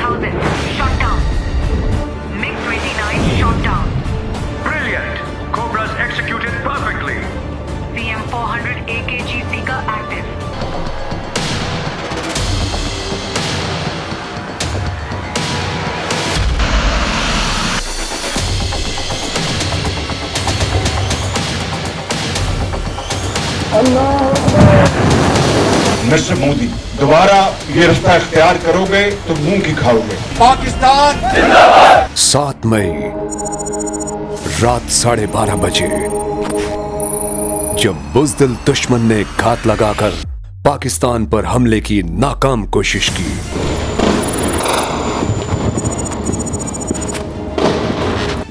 1000 shot down. MiG-29 shot down. Brilliant! Cobras executed perfectly. CM-400 AKG Seeker active. Mister Modi, दोबारा ये रास्ता इख्तियार करोगे तो मुंह की खाओगे। पाकिस्तान 7 मई रात 12:30 बजे जब बुज़दिल दुश्मन ने घात लगाकर पाकिस्तान पर हमले की नाकाम कोशिश की,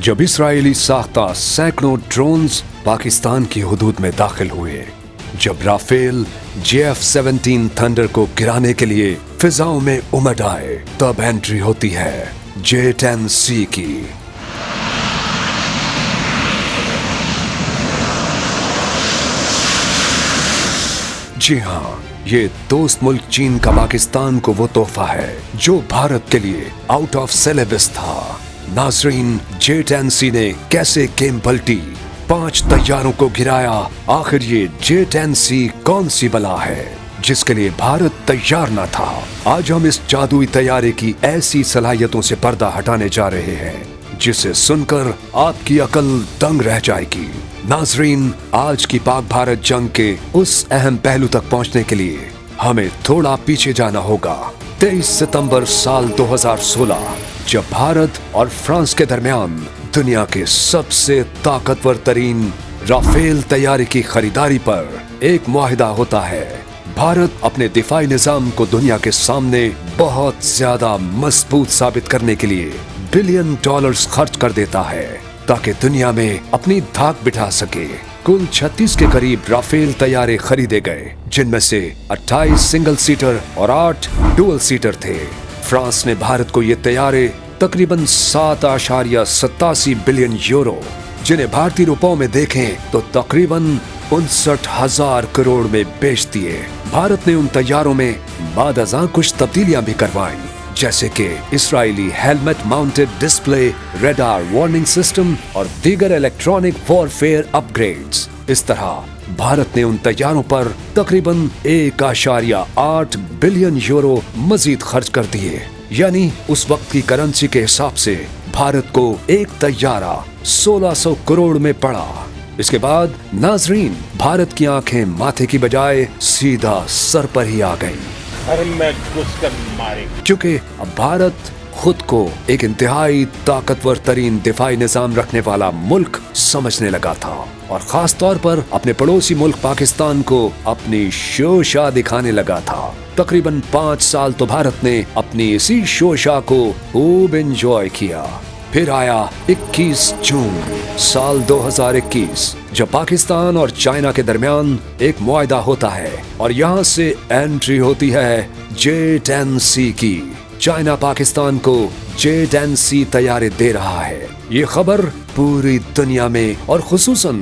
जब इस्राएली साख्ता सैकड़ों ड्रोन्स पाकिस्तान की हुदूद में दाखिल हुए, जब राफेल JF-17 थंडर को गिराने के लिए फिजाओं में उमड़ आए, तब एंट्री होती है J-10C की। जी हाँ, ये दोस्त मुल्क चीन का पाकिस्तान को वो तोहफा है जो भारत के लिए आउट ऑफ सिलेबस था। नाजरीन, J-10C ने कैसे गेम पलटी, 5 तैयारों को गिराया। आखिर ये J-10C कौन सी बला है जिसके लिए भारत तैयार न था? आज हम इस जादुई तैयारे की ऐसी सलाहियतों से पर्दा हटाने जा रहे हैं जिसे सुनकर आपकी अकल दंग रह जाएगी। नाजरीन, आज की पाक भारत जंग के उस अहम पहलू तक पहुंचने के लिए हमें थोड़ा पीछे जाना होगा। 23 सितंबर साल 2016, जब भारत और फ्रांस के दरमियान दुनिया के सबसे ताकतवर तरीन राफेल तैयारी की खरीदारी पर एक मुआहिदा होता है। भारत अपने दिफाई निजाम को दुनिया के सामने बहुत ज्यादा मजबूत साबित करने के लिए $बिलियन खर्च कर देता है ताकि दुनिया में अपनी धाक बिठा सके। कुल 36 के करीब राफेल तैयारे खरीदे गए, जिनमें से 28 सिंगल सीटर और 8 डुअल सीटर थे। फ्रांस ने भारत को ये तैयारे तकरीबन 7.87 बिलियन यूरो, जिन्हें भारतीय रुपयों में देखें तो तकरीबन 59,000 करोड़ में बेच दिए। भारत ने उन तैयारों में बाद अज़ां कुछ तब्दीलियां भी करवाई, जैसे कि इस्राएली helmet mounted display, radar warning system और दीगर इलेक्ट्रॉनिक वॉरफेयर अपग्रेड्स। इस तरह भारत ने उन तैयारों पर तकरीबन 1.8 बिलियन यूरो मजीद खर्च कर दिए। यानी उस वक्त की करेंसी के हिसाब से भारत को एक तैयारा 1600 करोड़ में पड़ा। इसके बाद नाजरीन, भारत की आंखें माथे की बजाय सीधा सर पर ही आ गईं। क्योंकि अब भारत खुद को एक इंतहाई ताकतवर तरीन दिफाई निजाम रखने वाला मुल्क समझने लगा था, और खास तौर पर अपने पड़ोसी मुल्क पाकिस्तान को अपनी शोशा दिखाने लगा था। तकरीबन 5 साल तो भारत ने अपनी इसी शोशा को खूब एंजॉय किया। फिर आया 21 जून साल 2021, जब पाकिस्तान और चाइना के दरमियान एक मुआहिदा होता है और यहाँ से एंट्री होती है J-10C की। चाइना पाकिस्तान को J-10C तैयारे दे रहा है। ये खबर पूरी दुनिया में और खुसूसन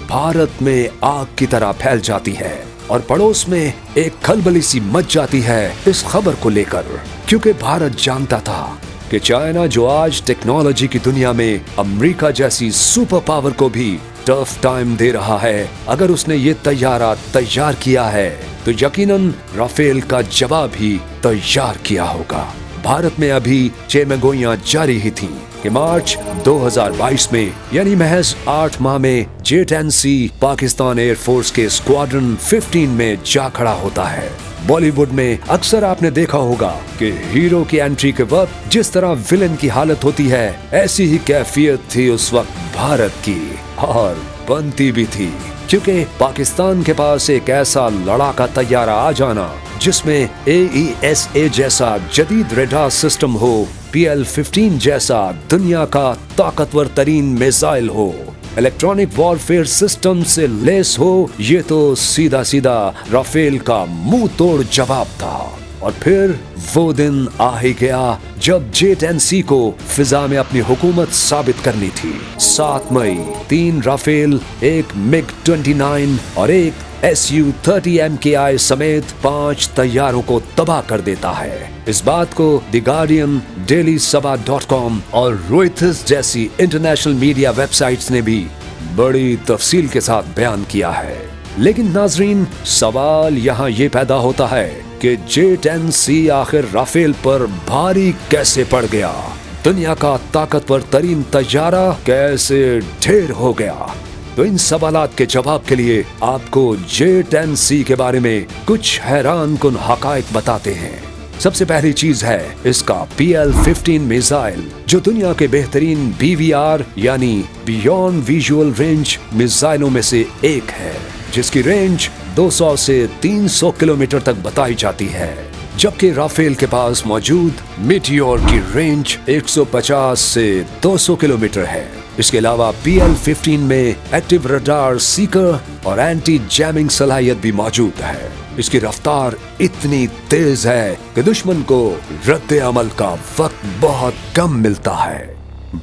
भारत में आग की तरह फैल जाती है, और पड़ोस में एक खलबली सी मच जाती है इस खबर को लेकर, क्योंकि भारत जानता था कि चाइना, जो आज टेक्नोलॉजी की दुनिया में अमेरिका जैसी सुपर पावर को भी टफ टाइम दे रहा है, अगर उसने ये तैयारा तैयार किया है तो यकीनन राफेल का जवाब ही तैयार किया होगा। भारत में अभी चेमगोइयां जारी ही थीं कि मार्च 2022 में, यानी महज 8 माह में, J-10C पाकिस्तान एयरफोर्स के स्क्वाड्रन 15 में जा खड़ा होता है। बॉलीवुड में अक्सर आपने देखा होगा कि हीरो की एंट्री के वक्त जिस तरह विलेन की हालत होती है, ऐसी ही कैफियत थी उस वक्त भारत की, और बनती भी थी, क्योंकि पाकिस्तान के पास एक ऐसा लड़ाका तैयारा आ जाना जिसमें AESA जैसा जदीद रेडार सिस्टम हो, PL-15 जैसा दुनिया का ताकतवर तरीन मिसाइल हो, इलेक्ट्रॉनिक वॉरफेयर सिस्टम से लेस हो, ये तो सीधा सीधा राफेल का मुंह तोड़ जवाब था। और फिर वो दिन आ ही गया जब J-10C को फिजा में अपनी हुकूमत साबित करनी थी। 7 मई 3 राफेल, एक MiG-29 और एक Su-30 MKI समेत 5 तैयारों को तबाह कर देता है। इस बात को द गार्डियन, डेली sabah.com और रोइटर्स जैसी इंटरनेशनल मीडिया वेबसाइट्स ने भी बड़ी तफसील के साथ बयान किया है। लेकिन नाजरीन, सवाल यहाँ ये पैदा होता है कि J-10C आखिर राफेल पर भारी कैसे पड़ गया? दुनिया का ताकतवर तरीन तैयारा कैसे ढेर हो गया? तो इन सवालात के जवाब के लिए आपको J-10C के बारे में कुछ हैरान कुन हकायक बताते हैं। सबसे पहली चीज है इसका PL-15 मिसाइल, जो दुनिया के बेहतरीन BVR यानी बियॉन्ड विजुअल रेंज मिसाइलों में से एक है, जिसकी रेंज 200 से 300 किलोमीटर तक बताई जाती है, जबकि राफेल के पास मौजूद मीटियोर की रेंज 150 से 200 किलोमीटर है। इसके अलावा PL-15 में एक्टिव रडार सीकर और एंटी जैमिंग सलाहियत भी मौजूद है। इसकी रफ्तार इतनी तेज है कि दुश्मन को रद्द अमल का वक्त बहुत कम मिलता है।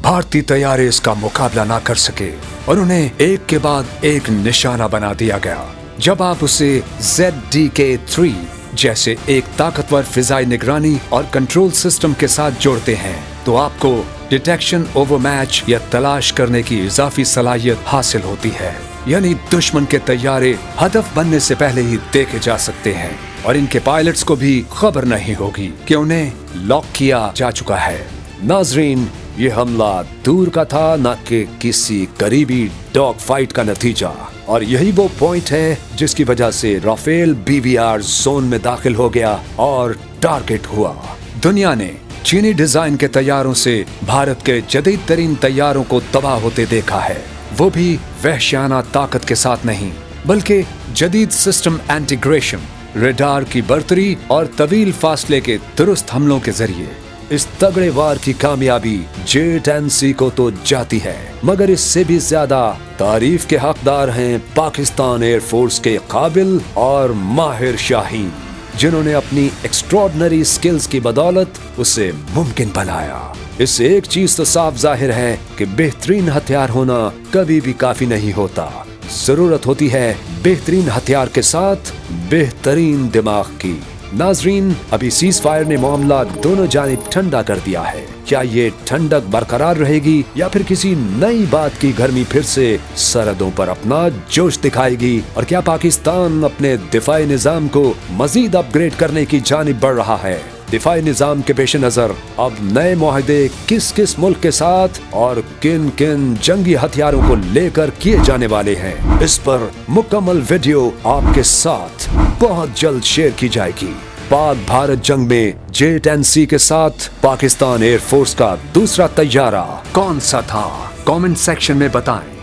भारतीय तैयारे इसका मुकाबला ना कर सके और उन्हें एक के बाद एक निशाना बना दिया गया। जब आप उसे ZDK-3 जैसे एक ताकतवर फिजाई निगरानी और कंट्रोल सिस्टम के साथ जोड़ते हैं, तो आपको डिटेक्शन ओवर मैच या तलाश करने की इजाफी सलाहियत हासिल होती है। यानी दुश्मन के तैयारे हदफ बनने से पहले ही देखे जा सकते हैं और इनके पायलट्स को भी खबर नहीं होगी कि उन्हें लॉक किया जा चुका है। नाजरीन, ये हमला दूर का था, न कि किसी करीबी डॉग फाइट का नतीजा। और यही वो पॉइंट है जिसकी वजह से राफेल BVR जोन में दाखिल हो गया और टारगेट हुआ। दुनिया ने चीनी डिजाइन के तैयारों से भारत के जदीद तरीन तैयारों को तबाह होते देखा है, वो भी वहशियाना ताकत के साथ नहीं, बल्कि जदीद सिस्टम इंटीग्रेशन, रडार की बर्तरी और तवील फासले के दुरुस्त हमलों के जरिए। इस तगड़े वार की कामयाबी J-10C को तो जाती है, मगर इससे भी ज्यादा तारीफ के हकदार हैं पाकिस्तान एयरफोर्स के काबिल और माहिर शाहीन, जिन्होंने अपनी एक्स्ट्रॉर्डिनरी स्किल्स की बदौलत उसे मुमकिन बनाया। इससे एक चीज तो साफ जाहिर है कि बेहतरीन हथियार होना कभी भी काफी नहीं होता। जरूरत होती है बेहतरीन हथियार के साथ बेहतरीन दिमाग की। नाजरीन, अभी सीज फायर ने मामला दोनों जानिब ठंडा कर दिया है। क्या ये ठंडक बरकरार रहेगी या फिर किसी नई बात की गर्मी फिर से सरहदों पर अपना जोश दिखाएगी? और क्या पाकिस्तान अपने दिफाई निजाम को मजीद अपग्रेड करने की जानिब बढ़ रहा है? दिफाई निजाम के पेश नजर अब नए मुआहदे किस किस मुल्क के साथ और किन किन जंगी हथियारों को लेकर किए जाने वाले हैं, इस पर मुकम्मल वीडियो आपके साथ बहुत जल्द शेयर की जाएगी। पाक भारत जंग में J-10C के साथ पाकिस्तान एयरफोर्स का दूसरा तैयारा कौन सा था? कमेंट सेक्शन में बताएं।